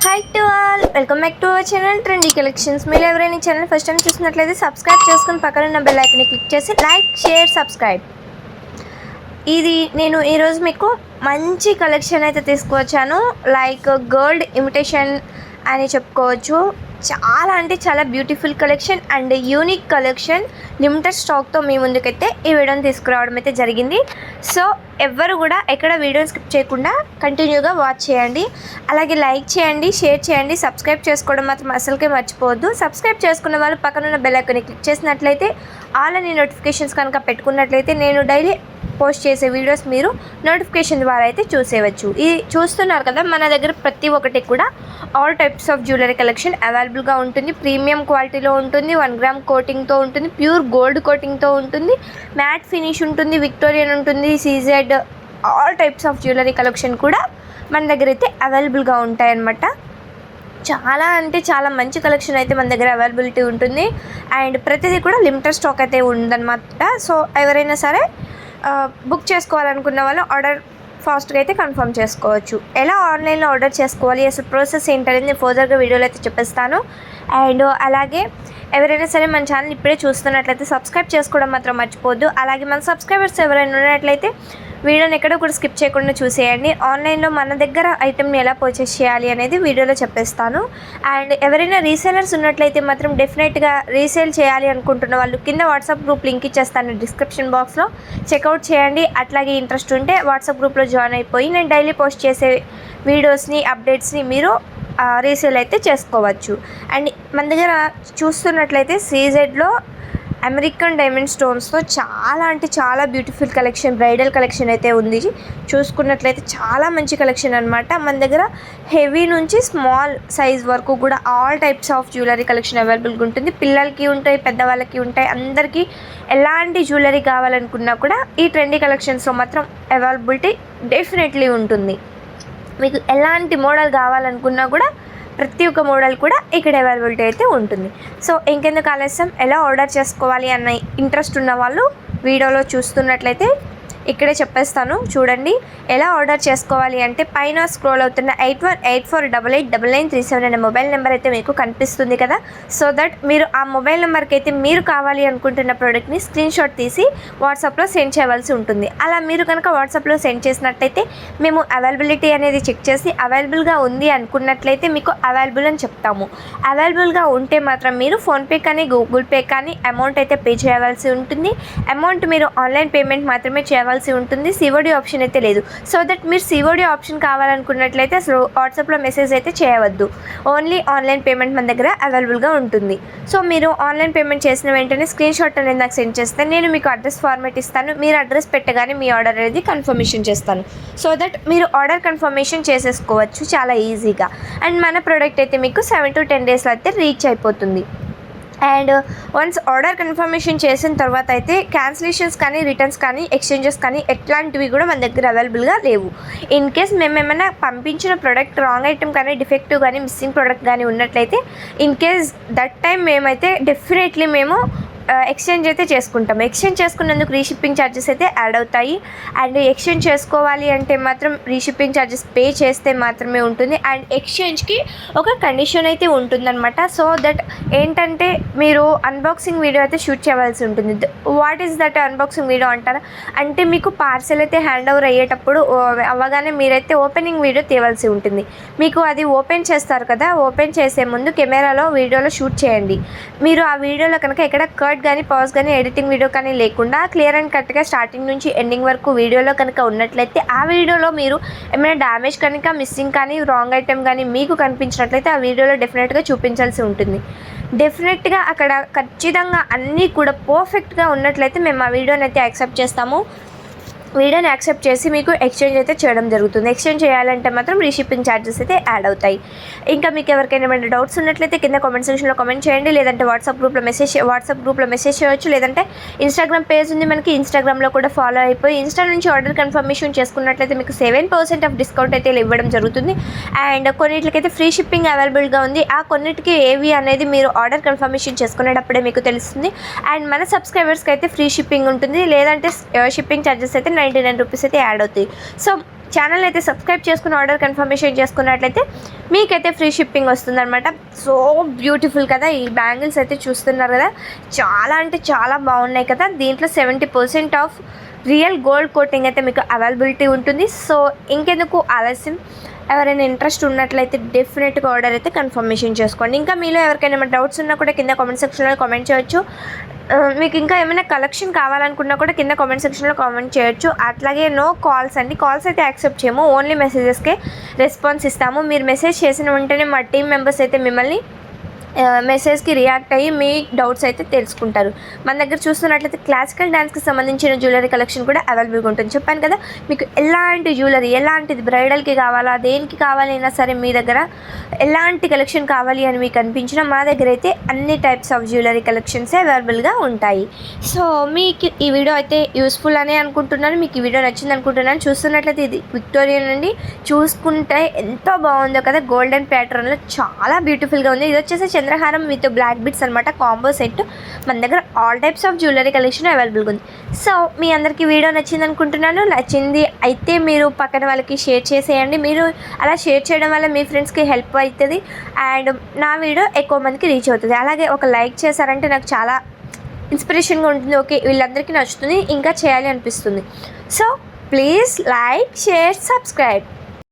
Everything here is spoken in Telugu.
Hi to all, welcome back to our channel trendy collections. మీరు ఎవరైనా ఛానల్ ఫస్ట్ టైం చూసినట్లయితే సబ్స్క్రైబ్ చేసుకుని పక్కన ఉన్న బెల్ ఐకాన్ని క్లిక్ చేసి లైక్, షేర్, సబ్స్క్రైబ్. ఇది నేను ఈరోజు మీకు మంచి కలెక్షన్ అయితే తీసుకువచ్చాను. లైక్ గోల్డ్ ఇమిటేషన్ అని చెప్పుకోవచ్చు. చాలా అంటే చాలా beautiful collection and unique collection. Limited స్టాక్తో మీ ముందుకైతే ఈ వీడియోని తీసుకురావడం అయితే జరిగింది. సో ఎవ్వరు కూడా ఎక్కడ వీడియోని స్కిప్ చేయకుండా కంటిన్యూగా వాచ్ చేయండి. అలాగే లైక్ చేయండి, షేర్ చేయండి, సబ్స్క్రైబ్ చేసుకోవడం మాత్రం అసలుకే మర్చిపోవద్దు. సబ్స్క్రైబ్ చేసుకున్న వాళ్ళు పక్కన ఉన్న బెల్ ఐకాన్ని క్లిక్ చేసినట్లయితే ఆల్ అని నోటిఫికేషన్స్ కనుక పెట్టుకున్నట్లయితే నేను డైలీ పోస్ట్ చేసే వీడియోస్ మీరు నోటిఫికేషన్ ద్వారా అయితే చూసేయవచ్చు. ఈ చూస్తున్నారు కదా, మన దగ్గర ప్రతి ఒక్కటి కూడా all types of jewellery collection అవైలబుల్గా ఉంటుంది. ప్రీమియం క్వాలిటీలో ఉంటుంది, 1 గ్రామ్ కోటింగ్తో ఉంటుంది, ప్యూర్ గోల్డ్ కోటింగ్తో ఉంటుంది, మ్యాట్ ఫినిష్ ఉంటుంది, విక్టోరియన్ ఉంటుంది, CZ, all types of jewellery collection కూడా మన దగ్గర అయితే అవైలబుల్గా ఉంటాయన్నమాట. చాలా అంటే చాలా మంచి కలెక్షన్ అయితే మన దగ్గర అవైలబిలిటీ ఉంటుంది. అండ్ ప్రతిదీ కూడా లిమిటెడ్ స్టాక్ అయితే ఉందన్నమాట. సో ఎవరైనా సరే బుక్ చేసుకోవాలనుకున్న వాళ్ళు ఆర్డర్ ఫాస్ట్గా అయితే కన్ఫర్మ్ చేసుకోవచ్చు. ఎలా ఆన్లైన్లో ఆర్డర్ చేసుకోవాలి, అసలు ప్రాసెస్ ఏంటనేది నేను ఫర్దర్గా వీడియోలో అయితే చెప్పిస్తాను. అండ్ అలాగే ఎవరైనా సరే మన ఛానల్ ఇప్పుడే చూస్తున్నట్లయితే సబ్స్క్రైబ్ చేసుకోవడం మాత్రం మర్చిపోద్దు. అలాగే మన సబ్స్క్రైబర్స్ ఎవరైనా ఉన్నట్లయితే వీడియోని ఎక్కడ కూడా స్కిప్ చేయకుండా చూసేయండి. ఆన్లైన్లో మన దగ్గర ఐటెంని ఎలా పర్చేస్ చేయాలి అనేది వీడియోలో చెప్పేస్తాను. అండ్ ఎవరైనా రీసేలర్స్ ఉన్నట్లయితే మాత్రం డెఫినెట్గా రీసేల్ చేయాలి అనుకుంటున్న వాళ్ళు కింద వాట్సాప్ గ్రూప్ లింక్ ఇచ్చేస్తాను డిస్క్రిప్షన్ బాక్స్లో, చెక్అవుట్ చేయండి. అట్లాగే ఇంట్రెస్ట్ ఉంటే వాట్సాప్ గ్రూప్లో జాయిన్ అయిపోయి నేను డైలీ పోస్ట్ చేసే వీడియోస్ని, అప్డేట్స్ని మీరు రీసేల్ అయితే చేసుకోవచ్చు. అండ్ మన దగ్గర చూస్తున్నట్లయితే సీజెడ్లో అమెరికన్ డైమండ్ స్టోన్స్తో చాలా అంటే చాలా బ్యూటిఫుల్ కలెక్షన్, బ్రైడల్ కలెక్షన్ అయితే ఉంది. చూసుకున్నట్లయితే చాలా మంచి కలెక్షన్ అనమాట. మన దగ్గర హెవీ నుంచి స్మాల్ సైజ్ వరకు కూడా all types of jewellery collection అవైలబుల్గా ఉంటుంది. పిల్లలకి ఉంటాయి, పెద్దవాళ్ళకి ఉంటాయి, అందరికీ ఎలాంటి జ్యువెలరీ కావాలనుకున్నా కూడా ఈ ట్రెండీ కలెక్షన్స్లో మాత్రం అవైలబిలిటీ డెఫినెట్లీ ఉంటుంది. మీకు ఎలాంటి మోడల్ కావాలనుకున్నా కూడా ప్రతి ఒక్క మోడల్ కూడా ఇక్కడ అవైలబిలిటీ అయితే ఉంటుంది. సో ఇంకెందుకు ఆలస్యం, ఎలా ఆర్డర్ చేసుకోవాలి అన్న ఇంట్రెస్ట్ ఉన్న వాళ్ళు వీడియోలో చూస్తున్నట్లయితే ఇక్కడే చెప్పేస్తాను. చూడండి ఎలా ఆర్డర్ చేసుకోవాలి అంటే పైన స్క్రోల్ అవుతున్న 8184889937 అనే మొబైల్ నెంబర్ అయితే మీకు కనిపిస్తుంది కదా. సో దట్ మీరు ఆ మొబైల్ నెంబర్కి అయితే మీరు కావాలి అనుకుంటున్న ప్రోడక్ట్ని స్క్రీన్ షాట్ తీసి వాట్సాప్లో సెండ్ చేయవలసి ఉంటుంది. అలా మీరు కనుక వాట్సాప్లో సెండ్ చేసినట్లయితే మేము అవైలబిలిటీ అనేది చెక్ చేసి అవైలబుల్గా ఉంది అనుకున్నట్లయితే మీకు అవైలబుల్ అని చెప్తాము. అవైలబుల్గా ఉంటే మాత్రం మీరు ఫోన్పే కానీ గూగుల్ పే కానీ అమౌంట్ అయితే పే చేయవలసి ఉంటుంది. అమౌంట్ మీరు ఆన్లైన్ పేమెంట్ మాత్రమే చేయవలసి ఉంటుంది, సిఓడి ఆప్షన్ అయితే లేదు. సో దట్ మీరు సిఓడి ఆప్షన్ కావాలనుకున్నట్లయితే అసలు వాట్సాప్లో మెసేజ్ అయితే చేయవద్దు. ఓన్లీ ఆన్లైన్ పేమెంట్ మన దగ్గర అవైలబుల్గా ఉంటుంది. సో మీరు ఆన్లైన్ పేమెంట్ చేసిన వెంటనే స్క్రీన్ షాట్ అనేది నాకు సెండ్ చేస్తే నేను మీకు అడ్రస్ ఫార్మేట్ ఇస్తాను. మీరు అడ్రస్ పెట్టగానే మీ ఆర్డర్ అనేది కన్ఫర్మేషన్ చేస్తాను. సో దట్ మీరు ఆర్డర్ కన్ఫర్మేషన్ చేసేసుకోవచ్చు చాలా ఈజీగా. అండ్ మన ప్రోడక్ట్ అయితే మీకు 7 to 10 డేస్లో అయితే రీచ్ అయిపోతుంది. అండ్ వన్స్ ఆర్డర్ కన్ఫర్మేషన్ చేసిన తర్వాత అయితే క్యాన్సిలేషన్స్ కానీ, రిటర్న్స్ కానీ, ఎక్స్చేంజెస్ కానీ ఎట్లాంటివి కూడా మన దగ్గర అవైలబుల్గా లేవు. ఇన్ కేస్ మేము ఏమైనా పంపించిన ప్రోడక్ట్ రాంగ్ ఐటమ్ కానీ, డిఫెక్టివ్ కానీ, మిస్సింగ్ ప్రోడక్ట్ కానీ ఉన్నట్లయితే ఇన్ కేస్ దట్ టైం మేమైతే డెఫినెట్లీ మేము ఎక్స్చేంజ్ అయితే చేసుకుంటాం. ఎక్స్చేంజ్ చేసుకున్నందుకు రీషిప్పింగ్ ఛార్జెస్ అయితే యాడ్ అవుతాయి. అండ్ ఎక్స్చేంజ్ చేసుకోవాలి అంటే మాత్రం రీషిప్పింగ్ ఛార్జెస్ పే చేస్తే మాత్రమే ఉంటుంది. అండ్ ఎక్స్చేంజ్కి ఒక కండిషన్ అయితే ఉంటుందన్నమాట. సో దట్ ఏంటంటే మీరు అన్బాక్సింగ్ వీడియో అయితే షూట్ చేయవలసి ఉంటుంది. What is that unboxing video అంటారా అంటే మీకు పార్సెల్ అయితే హ్యాండ్ ఓవర్ అయ్యేటప్పుడు అవ్వగానే మీరైతే ఓపెనింగ్ వీడియో తీయవలసి ఉంటుంది. మీకు అది ఓపెన్ చేస్తారు కదా, ఓపెన్ చేసే ముందు కెమెరాలో వీడియోలో షూట్ చేయండి. మీరు ఆ వీడియోలో కనుక ఎక్కడ కానీ పాజ్ కానీ ఎడిటింగ్ వీడియో కానీ లేకుండా క్లియర్ అండ్ కట్గా స్టార్టింగ్ నుంచి ఎండింగ్ వరకు వీడియోలో కనుక ఉన్నట్లయితే ఆ వీడియోలో మీరు ఏమైనా డ్యామేజ్ కనుక, మిస్సింగ్ కానీ, రాంగ్ ఐటెం కానీ మీకు కనిపించినట్లయితే ఆ వీడియోలో డెఫినెట్గా చూపించాల్సి ఉంటుంది. డెఫినెట్గా అక్కడ ఖచ్చితంగా అన్నీ కూడా పర్ఫెక్ట్గా ఉన్నట్లయితే మేము ఆ వీడియోని అయితే యాక్సెప్ట్ చేస్తాము. వీడియోని యాక్సెప్ట్ చేసి మీకు ఎక్స్చేంజ్ అయితే చేయడం జరుగుతుంది. ఎక్స్చేంజ్ చేయాలంటే మాత్రం రీషిప్పింగ్ ఛార్జెస్ అయితే యాడ్ అవుతాయి. ఇంకా మీకు ఎవరికైనా ఏమైనా డౌట్స్ ఉన్నట్లయితే కింద కామెంట్ సెక్షన్లో కామెంట్ చేయండి, లేదంటే వాట్సాప్ గ్రూప్లో మెసేజ్ చేయవచ్చు. లేదంటే ఇన్స్టాగ్రామ్ పేజ్ ఉంది మనకి, ఇన్స్టాగ్రామ్లో కూడా ఫాలో అయిపోయి ఇన్స్టా నుంచి ఆర్డర్ కన్ఫర్మేషన్ చేసుకున్నట్లయితే మీకు 7% ఆఫ్ డిస్కౌంట్ అయితే ఇవ్వడం జరుగుతుంది. అండ్ కొన్నిటికైతే ఫ్రీ షిప్పింగ్ అవైలబుల్గా ఉంది. ఆ కొన్నిటికి ఏవి అనేది మీరు ఆర్డర్ కన్ఫర్మేషన్ చేసుకునేటప్పుడే మీకు తెలుస్తుంది. అండ్ మన సబ్స్క్రైబర్స్కి అయితే ఫ్రీ షిప్పింగ్ ఉంటుంది, లేదంటే షిప్పింగ్ ఛార్జెస్ అయితే 99 రూపీస్ అయితే యాడ్ అవుతాయి. సో ఛానల్ అయితే సబ్స్క్రైబ్ చేసుకుని ఆర్డర్ కన్ఫర్మేషన్ చేసుకున్నట్లయితే మీకైతే ఫ్రీ షిప్పింగ్ వస్తుందన్నమాట. సో బ్యూటిఫుల్ కదా, ఈ బ్యాంగిల్స్ అయితే చూస్తున్నారు కదా, చాలా అంటే చాలా బాగున్నాయి కదా. దీంట్లో 70% ఆఫ్ రియల్ గోల్డ్ కోటింగ్ అయితే మీకు అవైలబిలిటీ ఉంటుంది. సో ఇంకెందుకు ఆలస్యం, ఎవరైనా ఇంట్రెస్ట్ ఉన్నట్లయితే డెఫినెట్గా ఆర్డర్ అయితే కన్ఫర్మేషన్ చేసుకోండి. ఇంకా మీలో ఎవరికైనా ఏమైనా డౌట్స్ ఉన్నా కూడా కింద కామెంట్ సెక్షన్లో కామెంట్ చేయొచ్చు. మీకు ఇంకా ఏమైనా కలెక్షన్ కావాలనుకున్నా కూడా కింద కామెంట్ సెక్షన్లో కామెంట్ చేయొచ్చు. అట్లాగే నో కాల్స్ అండి, కాల్స్ అయితే యాక్సెప్ట్ చేయము, ఓన్లీ మెసేజెస్కే రెస్పాన్స్ ఇస్తాము. మీరు మెసేజ్ చేసిన వెంటనే మా టీం మెంబర్స్ అయితే మిమ్మల్ని మెసేజ్కి రియాక్ట్ అయ్యి మీ డౌట్స్ అయితే తెలుసుకుంటారు. మన దగ్గర చూస్తున్నట్లయితే క్లాసికల్ డ్యాన్స్కి సంబంధించిన జ్యువెలరీ కలెక్షన్ కూడా అవైలబుల్గా ఉంటుంది. చెప్పాను కదా, మీకు ఎలాంటి జ్యువెలరీ, ఎలాంటిది బ్రైడల్కి కావాలా, దేనికి కావాలైనా సరే మీ దగ్గర ఎలాంటి కలెక్షన్ కావాలి అని మీకు అనిపించినా మా దగ్గర అయితే అన్ని టైప్స్ ఆఫ్ జ్యువెలరీ కలెక్షన్సే అవైలబుల్గా ఉంటాయి. సో మీకు ఈ వీడియో అయితే యూస్ఫుల్ అనే అనుకుంటున్నాను, మీకు ఈ వీడియో నచ్చింది అనుకుంటున్నాను. చూస్తున్నట్లయితే ఇది విక్టోరియన్ అండి, చూసుకుంటే ఎంతో బాగుందో కదా, గోల్డెన్ ప్యాటర్న్లో చాలా బ్యూటిఫుల్గా ఉంది. ఇది వచ్చేసి చంద్రహారం విత్ బ్లాక్ బిట్స్ అనమాట, కాంబో సెట్. మన దగ్గర all types of jewellery collection అవైలబుల్గా ఉంది. సో మీ అందరికీ వీడియో నచ్చింది అనుకుంటున్నాను. నచ్చింది అయితే మీరు పక్కన వాళ్ళకి షేర్ చేసేయండి. మీరు అలా షేర్ చేయడం వల్ల మీ ఫ్రెండ్స్కి హెల్ప్ అవుతుంది అండ్ నా వీడియో ఎక్కువ మందికి రీచ్ అవుతుంది. అలాగే ఒక లైక్ చేశారంటే నాకు చాలా ఇన్స్పిరేషన్గా ఉంటుంది. ఓకే, వీళ్ళందరికీ నచ్చుతుంది, ఇంకా చేయాలి అనిపిస్తుంది. So please like, share, subscribe.